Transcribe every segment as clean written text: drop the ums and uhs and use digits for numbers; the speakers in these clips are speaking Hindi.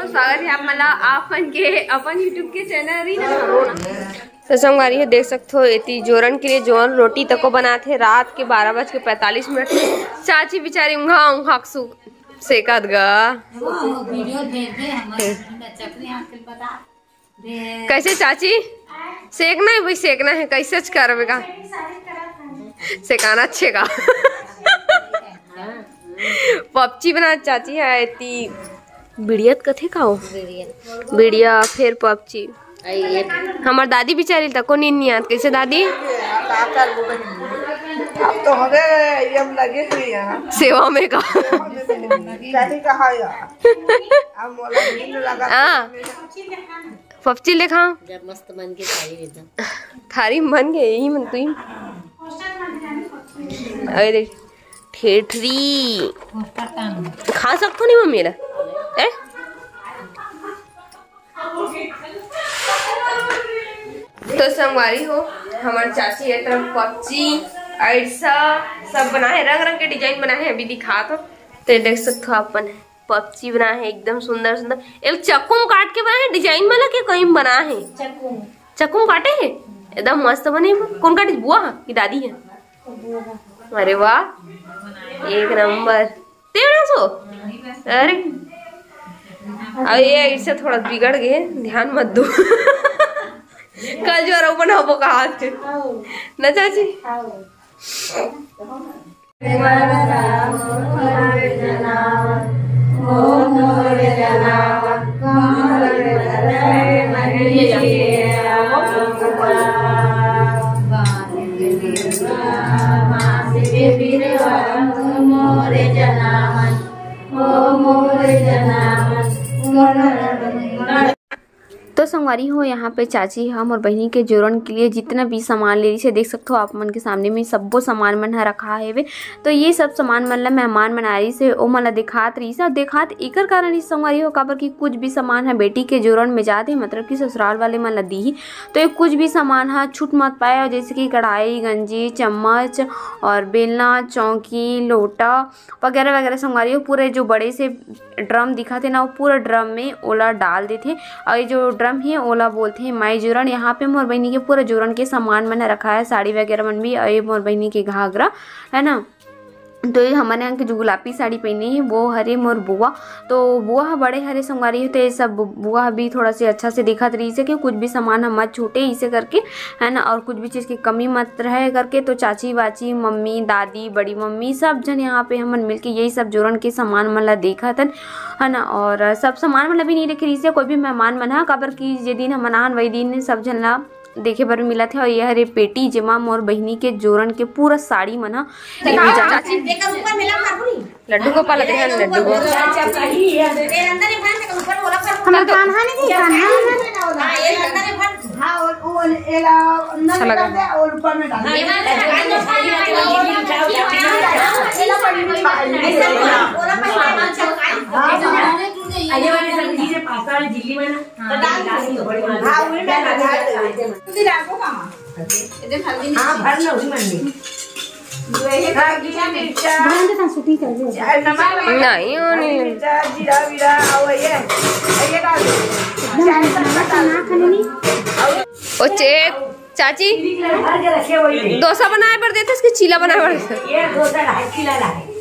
स्वागत है आप मला अपन यूट्यूब के चैनल तो संगवारी है देख सकते हो इतनी जोरन के लिए जोरन रोटी तको बनाते रात के 12:45 चाची बेचारी उंघा सेकत गा कैसे चाची सेकना है भाई सेकना है कैसे करवेगा सेकाना अच्छे का पपची बना चाची है इतनी बिड़ियत कथे खाओ बिड़िया फिर पपची हमार दादी बिचारी तको नहीं आत कैसे दादी अब तो हमें यम लगे हुए हैं सेवा में का पपची ले खाओ जब मस्त बन के थारी बन गए यही मन तू अरे ठेठरी खा सकते नहीं मम्मी ला तो संगवारी हो हमारे चाची है तरफ पपची ऐसा सब बना है रंग रंग के डिजाइन बना है अभी दिखा तो देख सकते हो अपन पपची बना है एकदम सुंदर सुंदर एक चक्कू काट के बना है डिजाइन वाला के कहीं बना है चक्कू काटे है एकदम मस्त बने कौन काटे बुआ की दादी है अरे वाह एक नंबर 1300 अरे अब ये इससे थोड़ा बिगड़ गए ध्यान मत दो कल जो रो बनाबो का हाथ न चाची तो संगवारी हो यहाँ पे चाची हम और बहनी के जोरन के लिए जितना भी सामान ले रही से देख सकते हो आप मन के सामने में सबो सामान मन रखा है वे तो ये सब सामान मन ला मेहमान बना रही से ओ मला दिखात रही से दिखात एकर कारण इस संगवारी हो काबर की कुछ भी सामान है बेटी के जोरन में जाते मतलब कि ससुराल वाले मन ला दी ही तो ये कुछ भी सामान है छूट मत पाए जैसे कि कढ़ाई गंजी चम्मच और बेलना चौकी लोटा वगैरह वगैरह संगवारी हो पूरे जो बड़े से ड्रम दिखाते ना वो पूरा ड्रम में ओला डाल देते और ये जो ड्रम है ओला बोलते हैं माई जोरन। यहाँ पे मोर बहनी के पूरा जोरन के सामान मैंने रखा है साड़ी वगैरह मन भी और ये मोर बहनी के घाघरा है ना तो ये हमारे यहाँ की जो गुलाबी साड़ी पहनी है वो हरे मोर बुआ तो बुआ बड़े हरे संगवारी होते ये सब बुआ भी थोड़ा से अच्छा से दिखत रही से कि कुछ भी सामान हम मत छूटे इसे करके है ना और कुछ भी चीज़ की कमी मत रहे करके तो चाची वाची मम्मी दादी बड़ी मम्मी सब जन यहाँ पे हमन मिलके यही सब जोरन के सामान मन ला देखा था है ना और सब सामान मतलब भी नहीं देखे रही से कोई भी मेहमान मन है काबर की जे दिन हम मनाहन वही दिन सब जन ला देखे बर मिला थे और यह हरे पेटी जेमा मोर बहनी के जोरन के पूरा साड़ी मना लड्डू को पाला ध्यान लड्डू को चाची डोसा बनाए पड़ते थे इसकी चीला बनाए पड़ते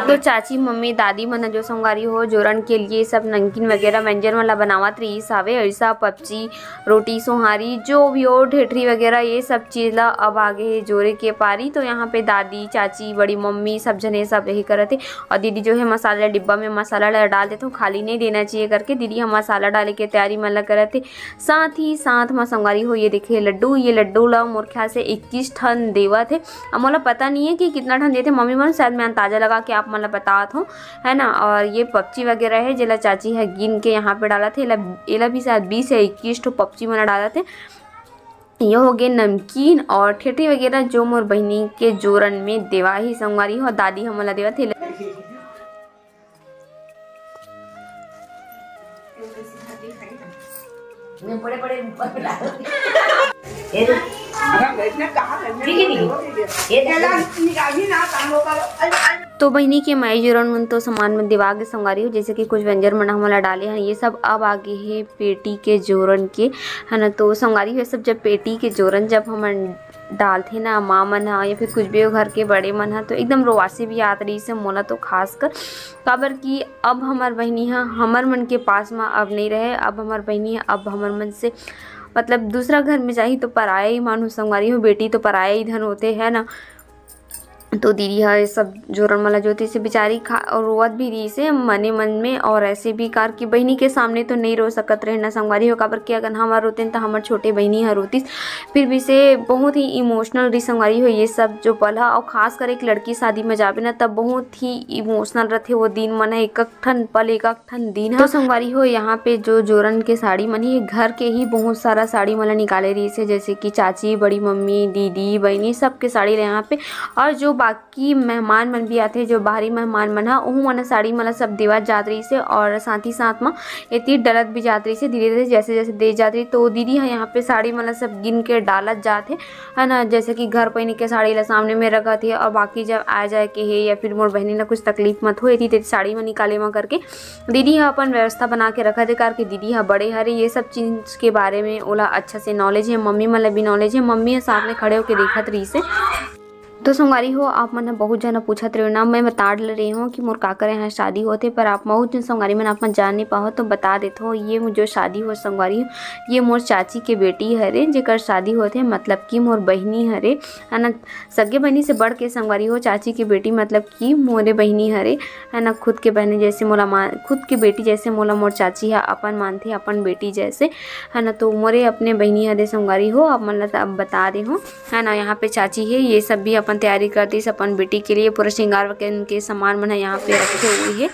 तो चाची मम्मी दादी मन जो संगारी हो जोरन के लिए सब नमकीन वगैरह व्यंजन वाला बनावत रही सावे ऐसा पपची रोटी सोहारी जो भी हो ठेठरी वगैरह ये सब चीज़ ला अब आगे जोरे के पारी तो यहाँ पे दादी चाची बड़ी मम्मी सब जने सब यही करते और दीदी जो है मसाला डिब्बा में मसाला डाल देते खाली नहीं देना चाहिए करके दीदी हम मसाला डाले के तैयारी मतलब करते साथ ही साथ मैं संगारी हो ये देखिए लड्डू ये लड्डू ला मोर ख्याल से 21 टन देवा थे अब मोला पता नहीं है कि कितना टन देते मम्मी मन शायद मैं अंदाजा लगा के आप मतलब बतात हूँ है ना और ये पपची वगैरह है जिला चाची है गिन के यहाँ पे डाला थे एला भी शायद 20 या 21 तो पपची मैंने डाला थे ये हो गए नमकीन और ठेठी वगैरह जो मोर बहनी के जोरन में देवा ही संगवारी हो। दादी हमला देवा थे। तो बहनी के माई जोरन मन तो सामान में दिवा के संगवारी हो, जैसे कि कुछ व्यंजन मन हमला डाले हैं। ये सब अब आगे है पेटी के जोरन के, है ना। तो संगवारी हो सब जब पेटी के जोरन जब हम डालते ना माँ मन हा या फिर कुछ भी हो घर के बड़े मन हा, तो एकदम रोवासी भी आत रही से मोला तो खास कर काबर कि अब हमार बहनी हा हमर मन के पास में अब नहीं रहे। अब हमार बहनी है अब हमर मन से मतलब दूसरा घर में जाही तो पराया ही मानो संगवारी हो। बेटी तो पराया ही धन होते है ना। तो दीदी है सब जोरन वाला जो थी से बेचारी खा और रोवत भी रही से मने मन में, और ऐसे भी कार की बहनी के सामने तो नहीं रो सकत रहे ना संगवारी हो। काबर कि अगर हमार रोते तो हमार छोटे बहनी हर रोतीस, फिर भी से बहुत ही इमोशनल रही संगवारी हो ये सब जो पल है। और खास कर एक लड़की शादी में जाबे ना तब बहुत ही इमोशनल रहते वो दिन मन है। एक ठन पल एक ठन दिन है। तो संगवारी हो यहाँ पे जो जोरन के साड़ी मन ही घर के ही बहुत सारा साड़ी मला निकाले रही से, जैसे कि चाची, बड़ी मम्मी, दीदी, बहनी सबके साड़ी यहाँ पे। और जो बाकी मेहमान मन भी आते जो बाहरी मेहमान मन हा ओहू मन साड़ी मला सब देवत जात रही से, और साथ ही साथ में इतनी डलत भी जात रही से धीरे धीरे जैसे जैसे दे जात रही। तो दीदी है यहाँ पे साड़ी मला सब गिन के डालत जाते है ना। जैसे कि घर पहनी के साड़ी ला सामने में रखत है, और बाकी जब आ जाए के है या फिर मोर बहनी ना कुछ तकलीफ मत हो थी साड़ी में निकाले में करके दीदी है अपन व्यवस्था बना के रखा थे। करके दीदी है बड़े हरे ये सब चीज़ के बारे में ओला अच्छा से नॉलेज है। मम्मी मला भी नॉलेज है। मम्मी है सामने खड़े होके देखत रही से। तो संगवारी हो आप मन बहुत जना पूछत रहे ना, मैं बता डल रही हूँ कि मोर काकर यहाँ शादी होते, पर आप बहुत जन संगवारी मन आप मन जान नहीं पाओ तो बता देते हो। ये जो शादी हो संगवारी हो ये मोर चाची के बेटी हरे जेकर शादी होते, मतलब कि मोर बहनी हरे है ना। सगे बहनी से बढ़ के संगवारी हो चाची की बेटी मतलब कि मोरे बहनी हरे है ना। खुद के बहनी जैसे मोला खुद की बेटी जैसे मोला मोर चाची है अपन मानते अपन बेटी जैसे है ना। तो मोरे अपने बहनी हरे संगवारी हो आप मन अब बता दे हो है ना। यहाँ पे चाची है ये सब भी अपन तैयारी करती है अपन बेटी के लिए। पूरा श्रृंगार के सामान मन यहाँ पे रखे हुए है।